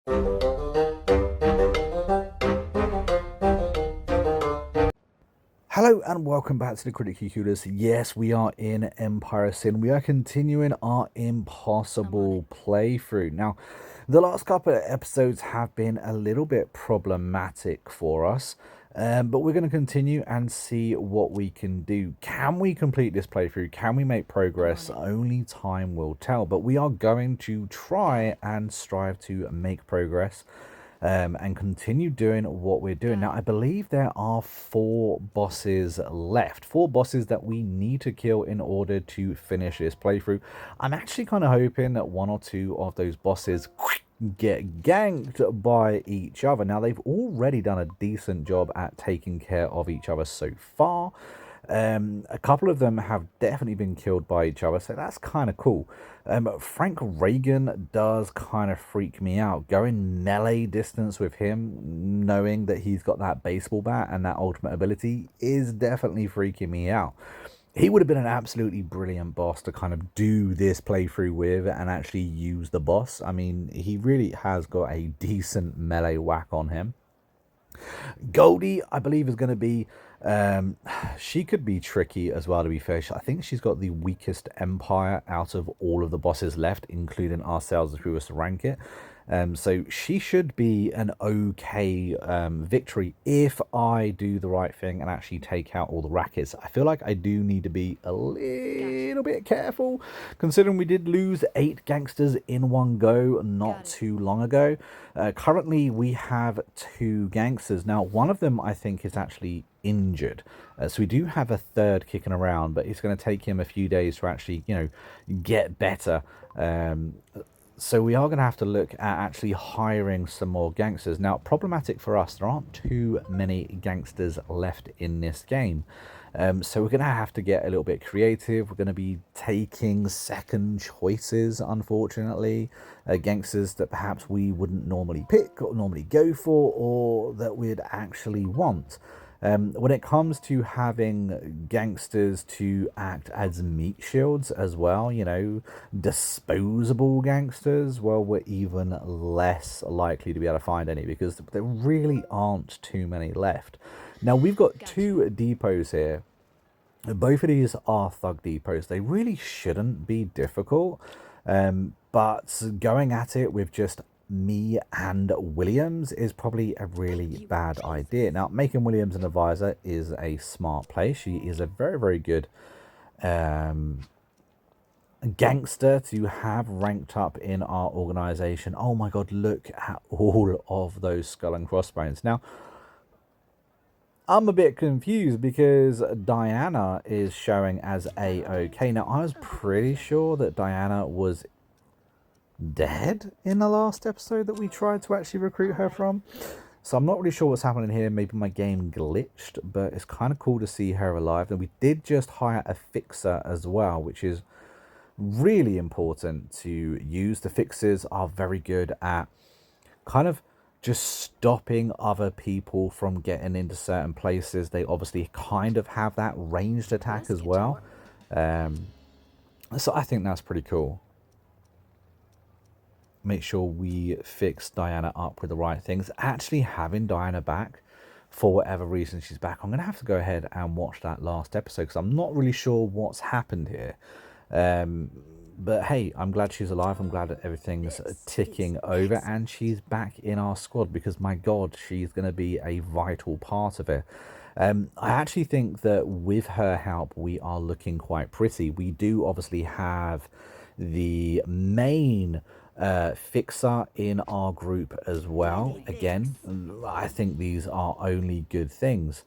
Hello and welcome back to the Critically Curious. Yes, we are in Empire Sin. We are continuing our impossible playthrough. Now, the last couple of episodes have been a little bit problematic for us, but we're going to continue and see what we can do. Can we complete this playthrough? Can we make progress? Only time will tell, but we are going to try and strive to make progress. And continue doing what we're doing. Now, I believe there are 4 bosses left. 4 bosses that we need to kill in order to finish this playthrough. I'm actually kind of hoping that 1 or 2 of those bosses get ganked by each other. Now, they've already done a decent job at taking care of each other so far. A couple of them have definitely been killed by each other, so that's kind of cool. Frank Reagan does kind of freak me out. Going melee distance with him, knowing that he's got that baseball bat and that ultimate ability, is definitely freaking me out. He would have been an absolutely brilliant boss to kind of do this playthrough with and actually use the boss. I mean, he really has got a decent melee whack on him. Goldie, I believe, is going to be... she could be tricky as well, to be fair. I think she's got the weakest empire out of all of the bosses left, including ourselves if we were to rank it. So she should be an okay victory if I do the right thing and actually take out all the rackets. I feel like I do need to be a little bit careful, considering we did lose 8 gangsters in one go not too long ago. Currently, we have 2 gangsters. Now, one of them, I think, is actually injured. So we do have a third kicking around, but it's going to take him a few days to actually, get better. So we are going to have to look at actually hiring some more gangsters. Now, problematic for us, there aren't too many gangsters left in this game. So we're going to have to get a little bit creative. We're going to be taking second choices, unfortunately. Gangsters that perhaps we wouldn't normally pick or normally go for, or that we'd actually want. When it comes to having gangsters to act as meat shields as well, disposable gangsters, well, we're even less likely to be able to find any because there really aren't too many left. Now, we've got 2 depots here. Both of these are thug depots. They really shouldn't be difficult, but going at it with just me and Williams is probably a really bad idea. Now, making Williams an advisor is a smart play. She is a very, very good gangster to have ranked up in our organization. Oh my god, look at all of those skull and crossbones. Now, I'm a bit confused because Diana is showing as A-OK. Now, I was pretty sure that Diana was dead in the last episode that we tried to actually recruit her from. So I'm not really sure what's happening here. Maybe my game glitched, but it's kind of cool to see her alive. And we did just hire a fixer as well, which is really important to use. The fixers are very good at kind of just stopping other people from getting into certain places. They obviously kind of have that ranged attack as well. So I think that's pretty cool. Make sure we fix Diana up with the right things. Actually having Diana back, for whatever reason she's back, I'm going to have to go ahead and watch that last episode because I'm not really sure what's happened here. But hey, I'm glad she's alive. I'm glad that everything's ticking over and she's back in our squad because, my God, she's going to be a vital part of it. I actually think that with her help, we are looking quite pretty. We do obviously have the main fixer in our group as well. Again, I think these are only good things.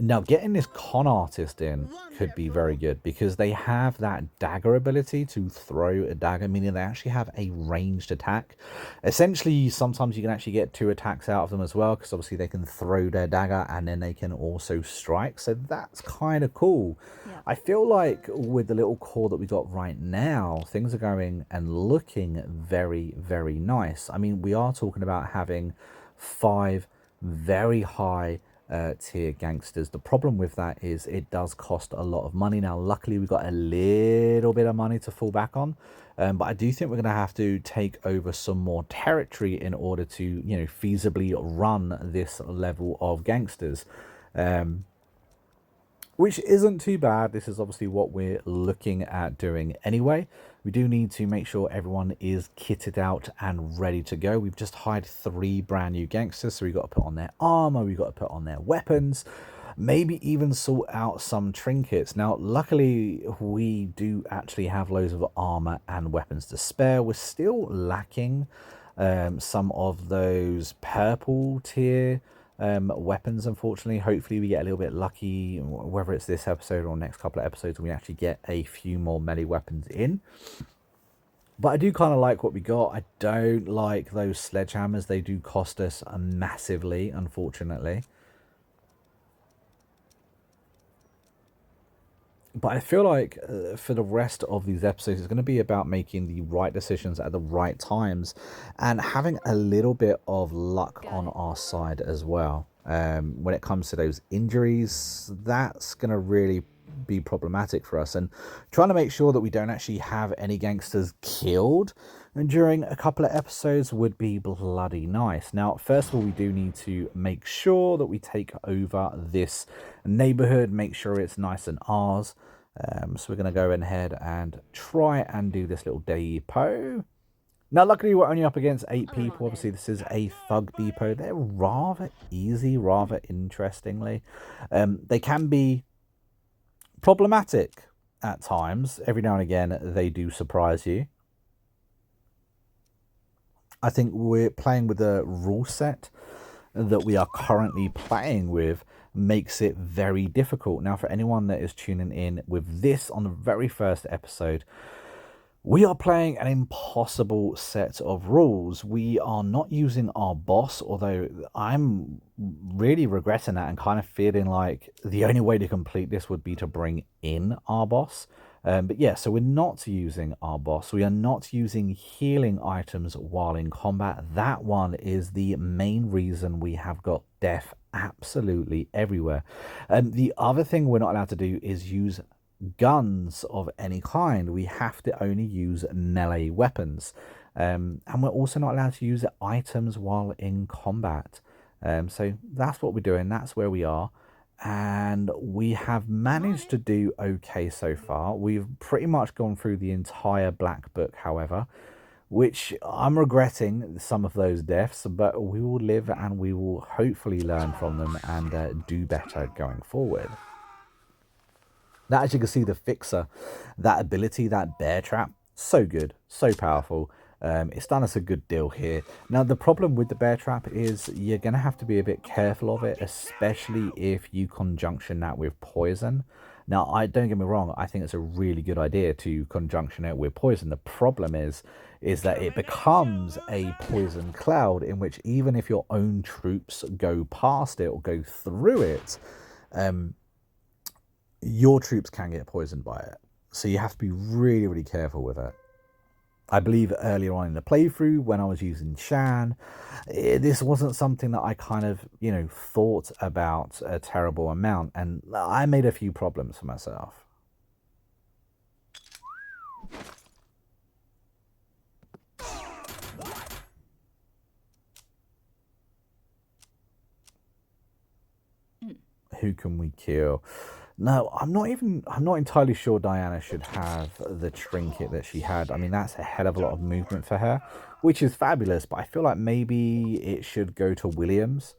Now, getting this con artist in could be very good because they have that dagger ability to throw a dagger, meaning they actually have a ranged attack. Essentially, sometimes you can actually get 2 attacks out of them as well because obviously they can throw their dagger and then they can also strike. So that's kind of cool. Yeah. I feel like with the little core that we got right now, things are going and looking very, very nice. I mean, we are talking about having 5 very high tier gangsters. The problem with that is it does cost a lot of money. Now, luckily, we got a little bit of money to fall back on, but I do think we're going to have to take over some more territory in order to, you know, feasibly run this level of gangsters. Which isn't too bad. This is obviously what we're looking at doing anyway. We do need to make sure everyone is kitted out and ready to go. We've just hired 3 brand new gangsters, so we've got to put on their armor, we've got to put on their weapons, maybe even sort out some trinkets. Now, luckily, we do actually have loads of armor and weapons to spare. We're still lacking some of those purple tier weapons, unfortunately. Hopefully we get a little bit lucky, whether it's this episode or next couple of episodes, and we actually get a few more melee weapons in. But I do kind of like what we got. I don't like those sledgehammers. They do cost us massively, unfortunately. But I feel like for the rest of these episodes, it's going to be about making the right decisions at the right times and having a little bit of luck on our side as well. When it comes to those injuries, that's going to really be problematic for us. And trying to make sure that we don't actually have any gangsters killed during a couple of episodes would be bloody nice. Now, first of all, we do need to make sure that we take over this neighborhood, make sure it's nice and ours. So we're going to go ahead and try and do this little depot. Now, luckily, we're only up against 8 people. Obviously, this is a thug depot. They're rather easy, rather interestingly. They can be problematic at times. Every now and again, they do surprise you. I think we're playing with the rule set that we are currently playing with makes it very difficult. Now, for anyone that is tuning in with this on the very first episode, we are playing an impossible set of rules. We are not using our boss, although I'm really regretting that and kind of feeling like the only way to complete this would be to bring in our boss. But yeah, so we're not using our boss. We are not using healing items while in combat. That one is the main reason we have got death absolutely everywhere. The other thing we're not allowed to do is use guns of any kind. We have to only use melee weapons. And we're also not allowed to use items while in combat. So that's what we're doing. That's where we are. And we have managed to do okay so far. We've pretty much gone through the entire Black Book, however, which I'm regretting some of those deaths, but we will live and we will hopefully learn from them and do better going forward. Now, as you can see, the Fixer, that ability, that bear trap, so good, so powerful. It's done us a good deal here. Now, the problem with the bear trap is you're going to have to be a bit careful of it, especially if you conjunction that with poison. Now, don't get me wrong, I think it's a really good idea to conjunction it with poison. The problem is that it becomes a poison cloud in which even if your own troops go past it or go through it, your troops can get poisoned by it. So you have to be really, really careful with it. I believe earlier on in the playthrough, when I was using Shan, this wasn't something that I kind of, you know, thought about a terrible amount. And I made a few problems for myself. Who can we kill? No, I'm not entirely sure Diana should have the trinket that she had. I mean, that's a hell of a lot of movement for her, which is fabulous, but I feel like maybe it should go to Williams.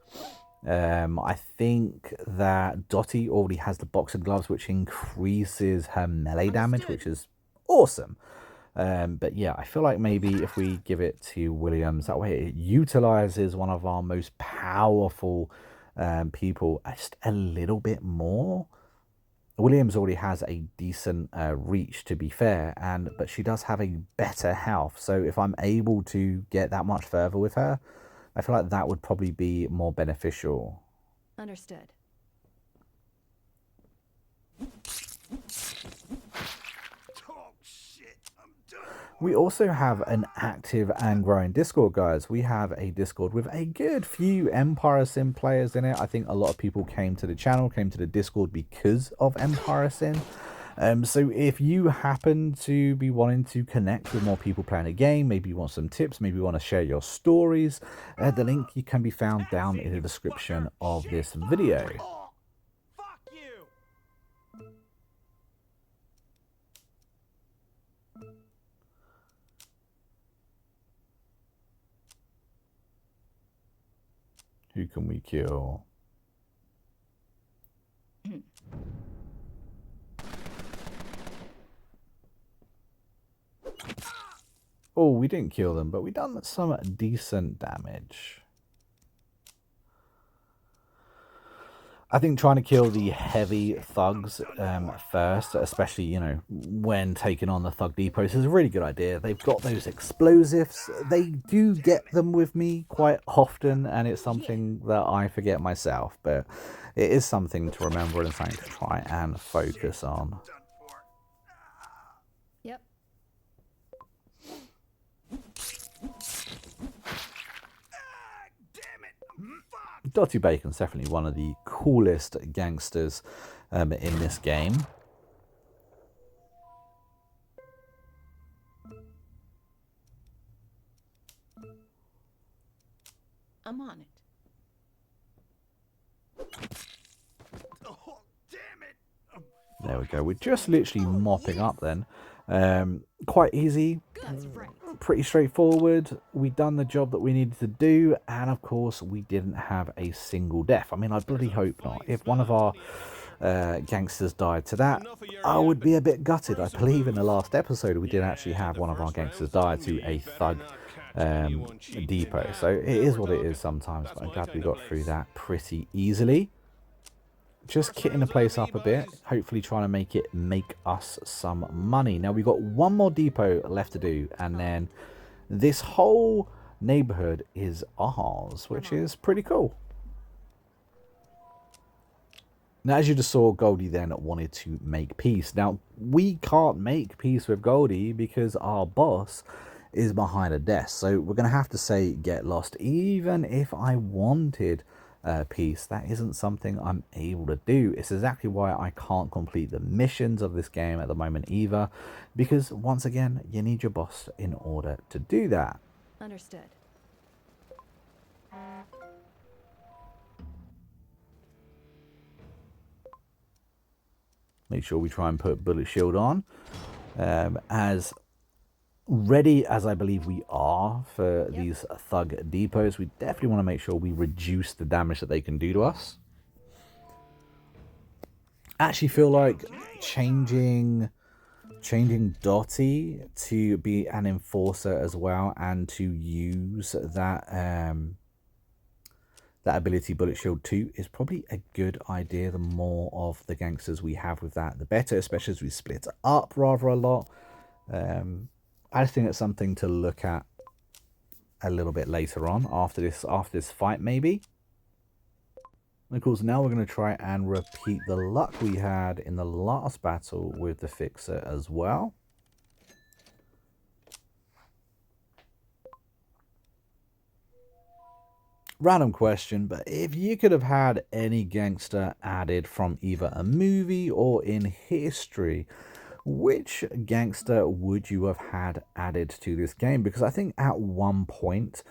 I think that Dottie already has the boxing gloves, which increases her melee damage, which is awesome. But yeah, I feel like maybe if we give it to Williams, that way it utilizes one of our most powerful people just a little bit more. Williams already has a decent reach, to be fair, but she does have a better health. So if I'm able to get that much further with her, I feel like that would probably be more beneficial. Understood. We also have an active and growing Discord, guys. We have a Discord with a good few Empire Sim players in it. I think a lot of people came to the channel, came to the Discord because of Empire Sim. So if you happen to be wanting to connect with more people playing a game, maybe you want some tips, maybe you want to share your stories, the link can be found down in the description of this video. Who can we kill? Oh, we didn't kill them, but we done some decent damage. I think trying to kill the heavy thugs first, especially, you know, when taking on the thug depots, is a really good idea. They've got those explosives. They do get them with me quite often, and it's something that I forget myself, but it is something to remember and something to try and focus on. Yep. Dotty Bacon's definitely one of the coolest gangsters in this game. I'm on it. Oh, damn it! There we go. We're just literally mopping up then. Quite easy. That's right. Pretty straightforward. We done the job that we needed to do, and of course we didn't have a single death. I mean, I bloody hope not. If one of our gangsters died to that, I would be a bit gutted. I believe in the last episode we did actually have one of our gangsters die to a thug depot, so it is what it is sometimes, but I'm glad we got through that pretty easily. Just kitting the place up a bit, hopefully trying to make us some money. Now we've got one more depot left to do, and then this whole neighborhood is ours, which is pretty cool. Now, as you just saw, Goldie then wanted to make peace. Now, we can't make peace with Goldie because our boss is behind a desk. So we're going to have to say get lost. Even if I wanted peace, that isn't something I'm able to do. It's exactly why I can't complete the missions of this game at the moment either. Because, once again, you need your boss in order to do that. Understood. Make sure we try and put bullet shield on. As ready as I believe we are for these thug depots, we definitely want to make sure we reduce the damage that they can do to us. I actually feel like changing Dotty to be an enforcer as well, and to use that that ability bullet shield 2 is probably a good idea. The more of the gangsters we have with that, the better, especially as we split up rather a lot. I think it's something to look at a little bit later on after this fight maybe. And of course, now we're going to try and repeat the luck we had in the last battle with the Fixer as well. Random question, but if you could have had any gangster added from either a movie or in history, which gangster would you have had added to this game? Because I think at one point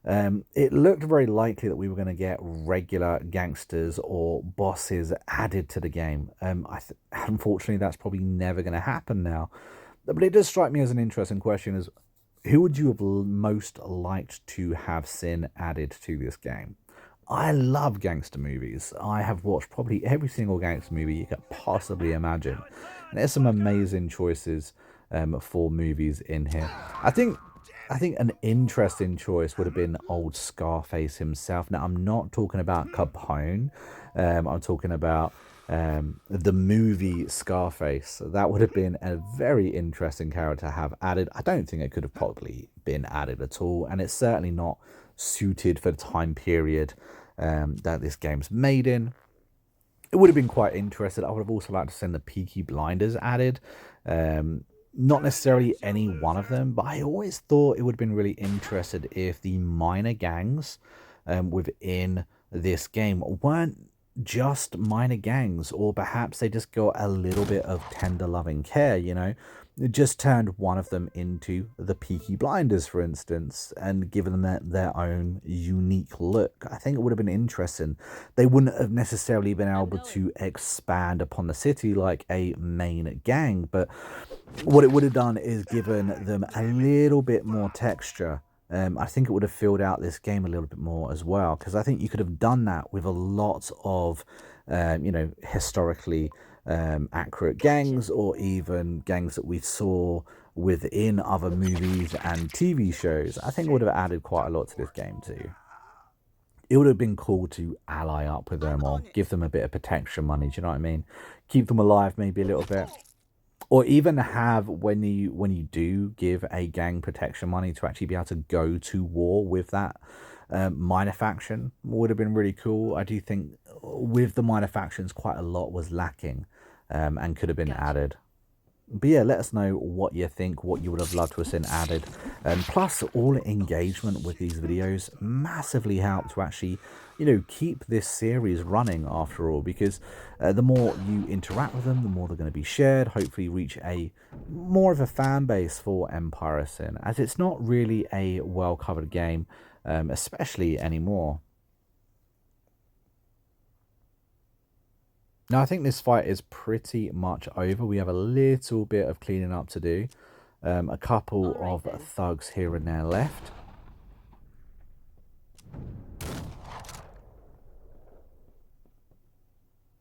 it looked very likely that we were going to get regular gangsters or bosses added to the game. Unfortunately, that's probably never going to happen now. But it does strike me as an interesting question, is who would you have most liked to have seen added to this game? I love gangster movies. I have watched probably every single gangster movie you could possibly imagine. And there's some amazing choices for movies in here. I think an interesting choice would have been old Scarface himself. Now, I'm not talking about Capone. I'm talking about the movie Scarface. That would have been a very interesting character to have added. I don't think it could have probably been added at all, and it's certainly not suited for the time period that this game's made in. It would have been quite interesting. I would have also liked to send the Peaky Blinders added. Not necessarily any one of them, but I always thought it would have been really interested if the minor gangs within this game weren't just minor gangs, or perhaps they just got a little bit of tender loving care, you know. It just turned one of them into the Peaky Blinders, for instance, and given them their own unique look. I think it would have been interesting. They wouldn't have necessarily been able to expand upon the city like a main gang, but what it would have done is given them a little bit more texture. I think it would have filled out this game a little bit more as well, because I think you could have done that with a lot of, historically accurate gangs, or even gangs that we saw within other movies and TV shows. I think it would have added quite a lot to this game too. It would have been cool to ally up with them or give them a bit of protection money. Do you know what I mean? Keep them alive maybe a little bit, or even have, when you do give a gang protection money, to actually be able to go to war with that minor faction would have been really cool. I do think with the minor factions quite a lot was lacking, and could have been added. But yeah, let us know what you think, what you would have loved to have seen added. And plus, all engagement with these videos massively help to actually, keep this series running after all, because the more you interact with them, the more they're going to be shared, hopefully reach a more of a fan base for Empire Sin, as it's not really a well-covered game, especially anymore. Now, I think this fight is pretty much over. We have a little bit of cleaning up to do. A couple of thugs here and there left.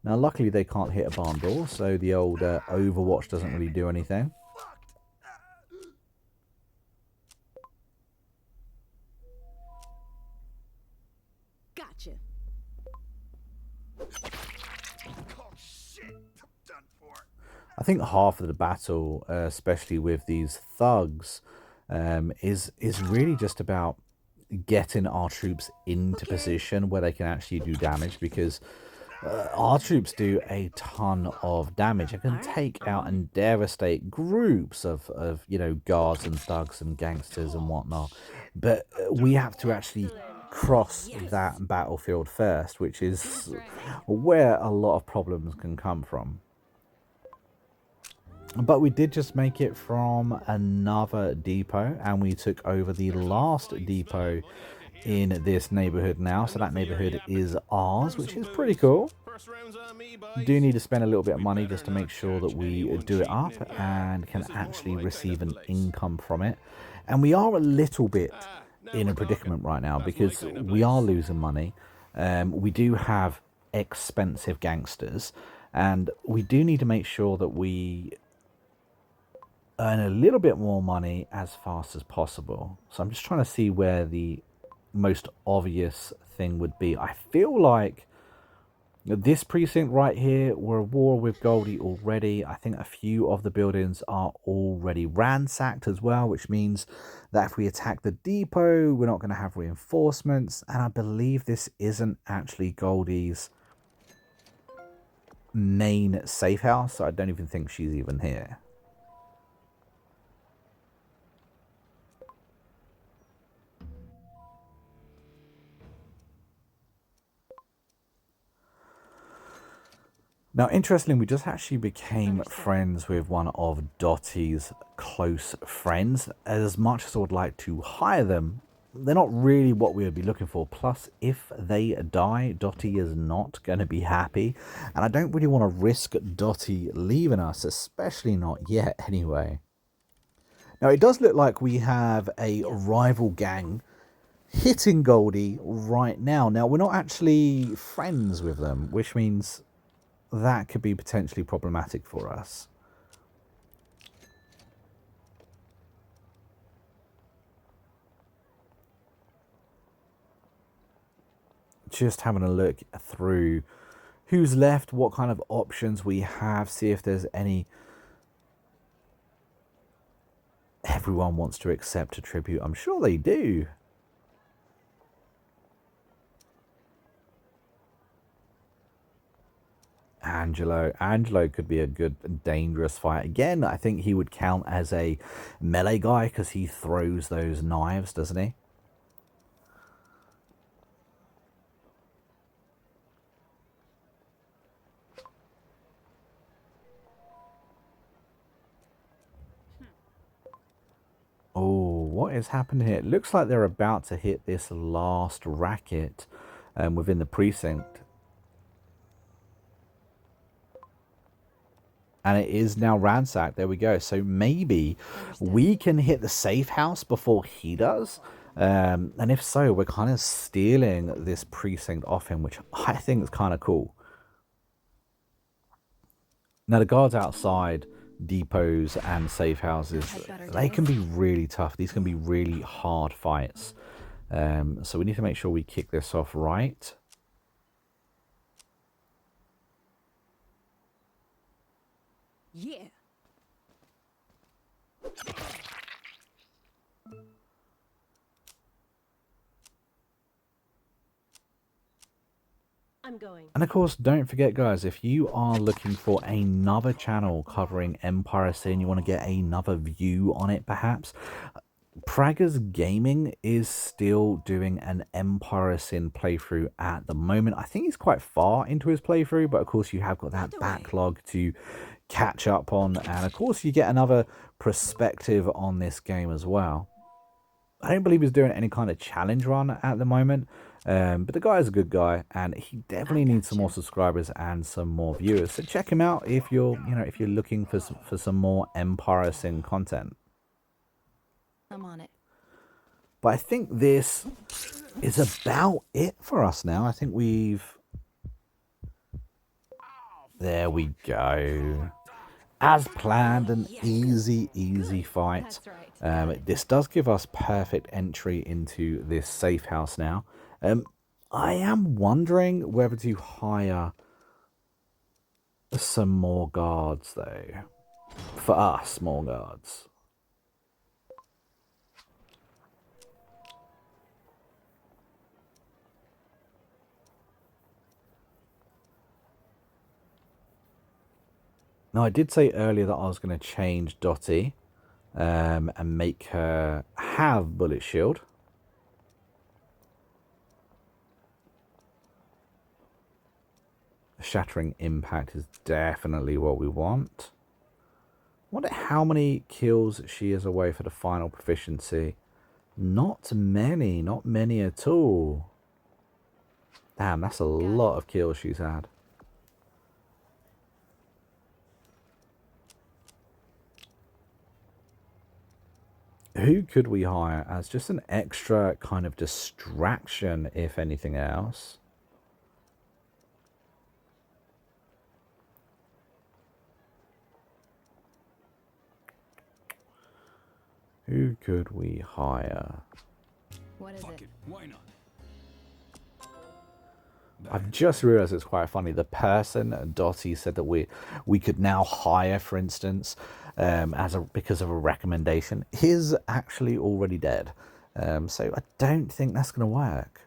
Now, luckily, they can't hit a barn door, so the old Overwatch doesn't really do anything. Gotcha. I think half of the battle, especially with these thugs, is really just about getting our troops into position where they can actually do damage, because our troops do a ton of damage and can take out and devastate groups of guards and thugs and gangsters and whatnot. But we have to actually cross that battlefield first, which is where a lot of problems can come from. But we did just make it from another depot, and we took over the last depot in this neighborhood now. So that neighborhood is ours, which is pretty cool. Do need to spend a little bit of money just to make sure that we do it up and can actually receive an income from it. And we are a little bit in a predicament right now, because we are losing money. We do have expensive gangsters, and we do need to make sure that we earn a little bit more money as fast as possible. So I'm just trying to see where the most obvious thing would be. I feel like this precinct right here, we're at war with Goldie already. I think a few of the buildings are already ransacked as well, which means that if we attack the depot, we're not going to have reinforcements. And I believe this isn't actually Goldie's main safe house, so I don't even think she's even here. Now, interestingly, we just actually became friends with one of Dottie's close friends. As much as I would like to hire them, they're not really what we would be looking for. Plus, if they die, Dottie is not going to be happy. And I don't really want to risk Dottie leaving us, especially not yet anyway. Now, it does look like we have a rival gang hitting Goldie right now. Now, we're not actually friends with them, which means that could be potentially problematic for us. Just having a look through who's left, what kind of options we have, see if there's any. Everyone wants to accept a tribute. I'm sure they do. Angelo. Angelo could be a good, dangerous fight. Again, I think he would count as a melee guy because he throws those knives, doesn't he? Oh, what is happening here? It looks like they're about to hit this last racket within the precinct. And it is now ransacked. There we go. So maybe we can hit the safe house before he does. And if so, we're kind of stealing this precinct off him, which I think is kind of cool. Now, the guards outside depots and safe houses, they can be really tough. These can be really hard fights. So we need to make sure we kick this off right. Yeah. I'm going. And of course, don't forget, guys, if you are looking for another channel covering Empire Sin, you want to get another view on it, perhaps, Pragga's Gaming is still doing an Empire Sin playthrough at the moment. I think he's quite far into his playthrough, but of course you have got that backlog to catch up on. And of course you get another perspective on this game as well. I don't believe he's doing any kind of challenge run at the moment. But the guy is a good guy, and he definitely needs some more subscribers and some more viewers. So check him out if you're looking for some more Empire Sin content. I'm on it. But I think this is about it for us now. I think there we go. As planned, an easy fight. This does give us perfect entry into this safe house now. I am wondering whether to hire some more guards, though. For us, more guards. Now, I did say earlier that I was going to change Dottie and make her have bullet shield. Shattering impact is definitely what we want. I wonder how many kills she is away for the final proficiency. Not many at all. Damn, that's a lot of kills she's had. Who could we hire as just an extra kind of distraction, if anything else? Who could we hire? What is it? Why not? I've just realized it's quite funny. The person, Dottie, said that we could now hire, for instance, because of a recommendation, is actually already dead. So I don't think that's going to work.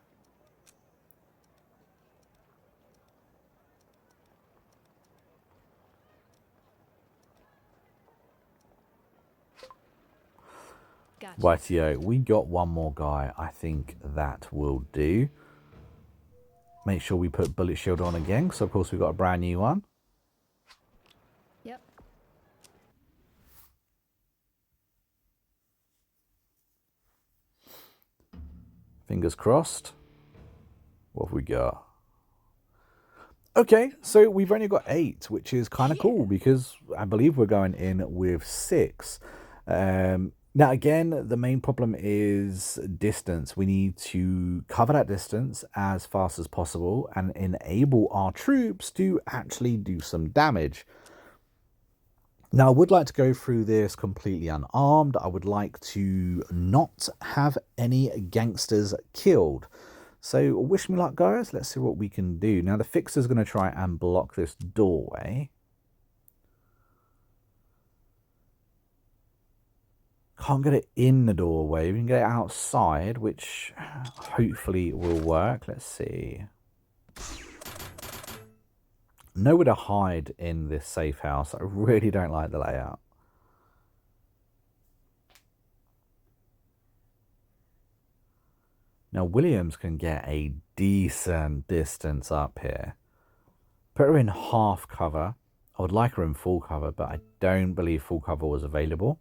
Gotcha. Rightio, we got one more guy. I think that will do. Make sure we put bullet shield on again, because of course we've got a brand new one. Yep. Fingers crossed. What have we got? Okay, so we've only got 8, which is kind of cool because I believe we're going in with 6. Now, again, the main problem is distance. We need to cover that distance as fast as possible and enable our troops to actually do some damage. Now, I would like to go through this completely unarmed. I would like to not have any gangsters killed. So wish me luck, guys. Let's see what we can do. Now, the fixer's going to try and block this doorway. Can't get it in the doorway. We can get it outside, which hopefully will work. Let's see. Nowhere to hide in this safe house. I really don't like the layout. Now, Williams can get a decent distance up here. Put her in half cover. I would like her in full cover, but I don't believe full cover was available.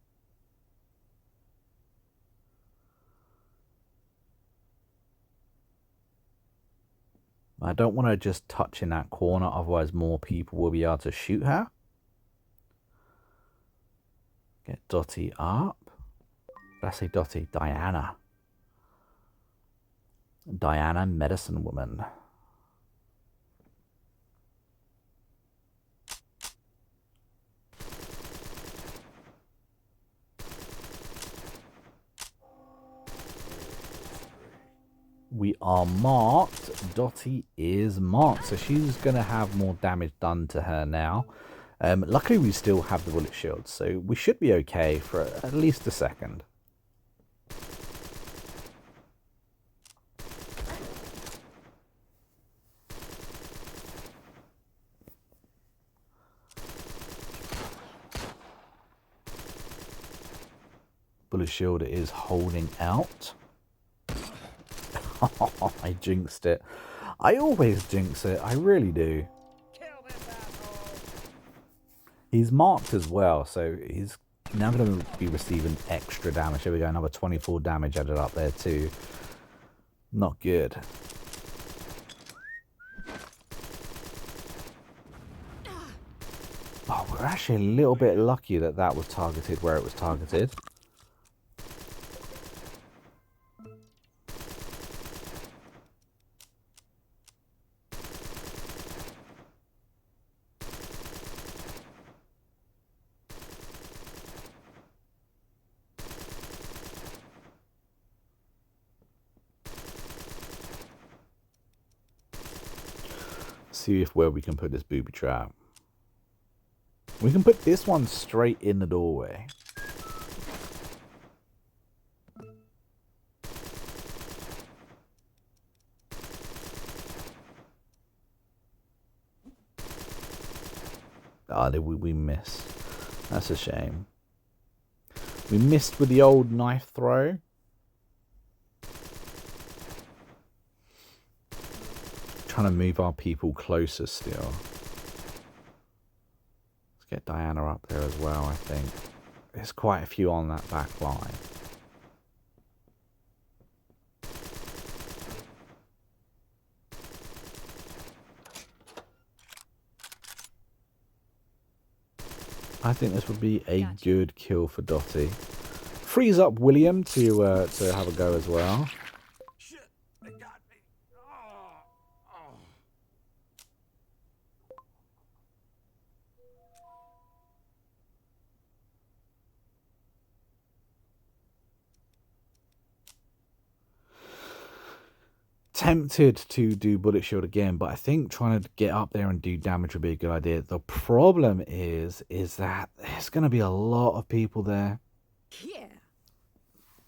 I don't want to just touch in that corner, otherwise more people will be able to shoot her. Get Dottie up. Did I say Dottie? Diana. Diana, medicine woman. We are marked. Dottie is marked, so she's going to have more damage done to her now. Luckily, we still have the bullet shield, so we should be okay for at least a second. Bullet shield is holding out. I jinxed it. I always jinx it. I really do. He's marked as well, so he's now going to be receiving extra damage. Here we go, another 24 damage added up there too. Not good. Oh, we're actually a little bit lucky that that was targeted where it was targeted. See if where we can put this booby trap. We can put this one straight in the doorway. Ah, we missed. That's a shame. We missed with the old knife throw. Trying to move our people closer still. Let's get Diana up there as well, I think. There's quite a few on that back line. I think this would be a good kill for Dottie. Frees up William to have a go as well. Shit, they got me. Oh. Tempted to do bullet shield again, but I think trying to get up there and do damage would be a good idea. The problem is that there's going to be a lot of people there. Yeah.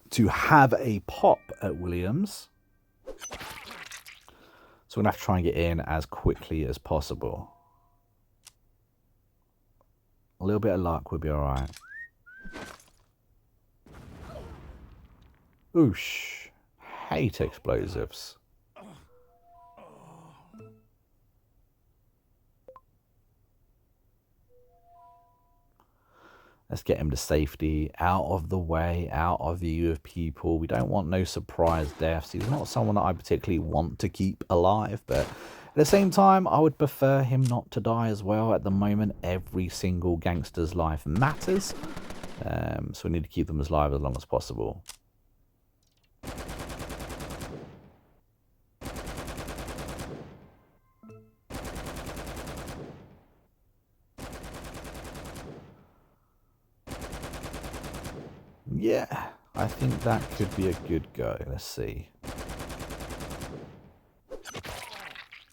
To have a pop at Williams. So we're going to have to try and get in as quickly as possible. A little bit of luck would be alright. Oosh. Hate explosives. Let's get him to safety, out of the way, out of view of people. We don't want no surprise deaths. He's not someone that I particularly want to keep alive, but at the same time, I would prefer him not to die as well. At the moment, every single gangster's life matters, so we need to keep them as alive as long as possible. Yeah, I think that could be a good go. Let's see.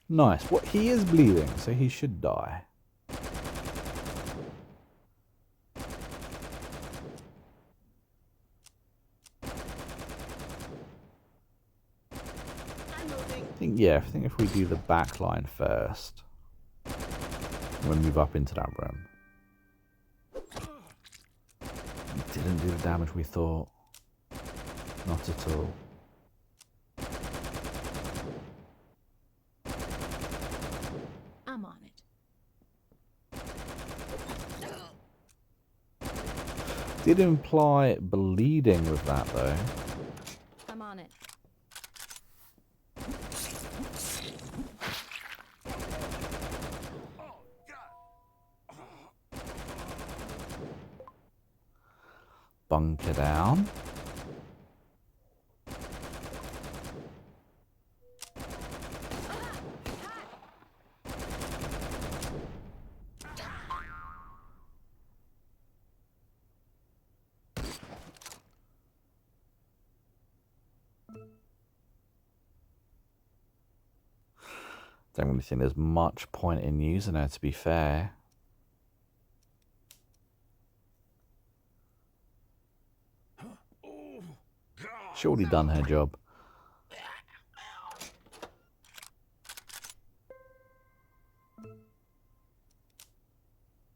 Nice. What, he is bleeding, so he should die. I think if we do the back line first. We'll move up into that room. Didn't do the damage we thought. Not at all. I'm on it. Did imply bleeding with that though. I'm on it. Bunker down. Don't really think there's much point in using her, to be fair. Surely done her job.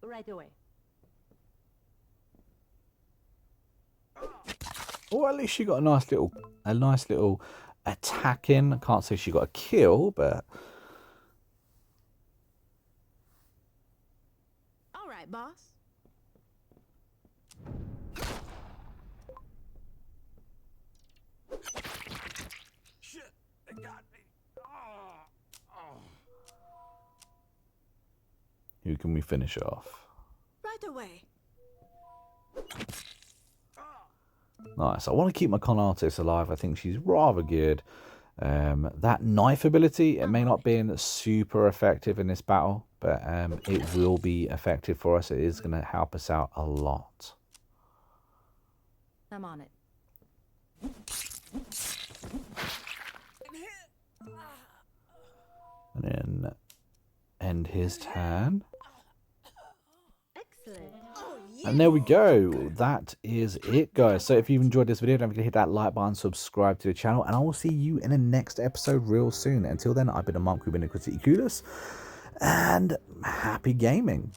Right away. Oh, at least she got a nice little attack in. I can't say she got a kill, but All right, boss. Shit, they got me. Oh. who can we finish off? Right away. Nice. I want to keep my con artist alive. I think she's rather good. That knife ability, it may not be super effective in this battle, but it will be effective for us. It is going to help us out a lot. I'm on it. And then end his turn. Excellent. And there we go. That is it, guys. So if you've enjoyed this video, don't forget to hit that like button, subscribe to the channel, and I will see you in the next episode real soon. Until then, I've been a monk, we've been a Critically Clueless, and happy gaming.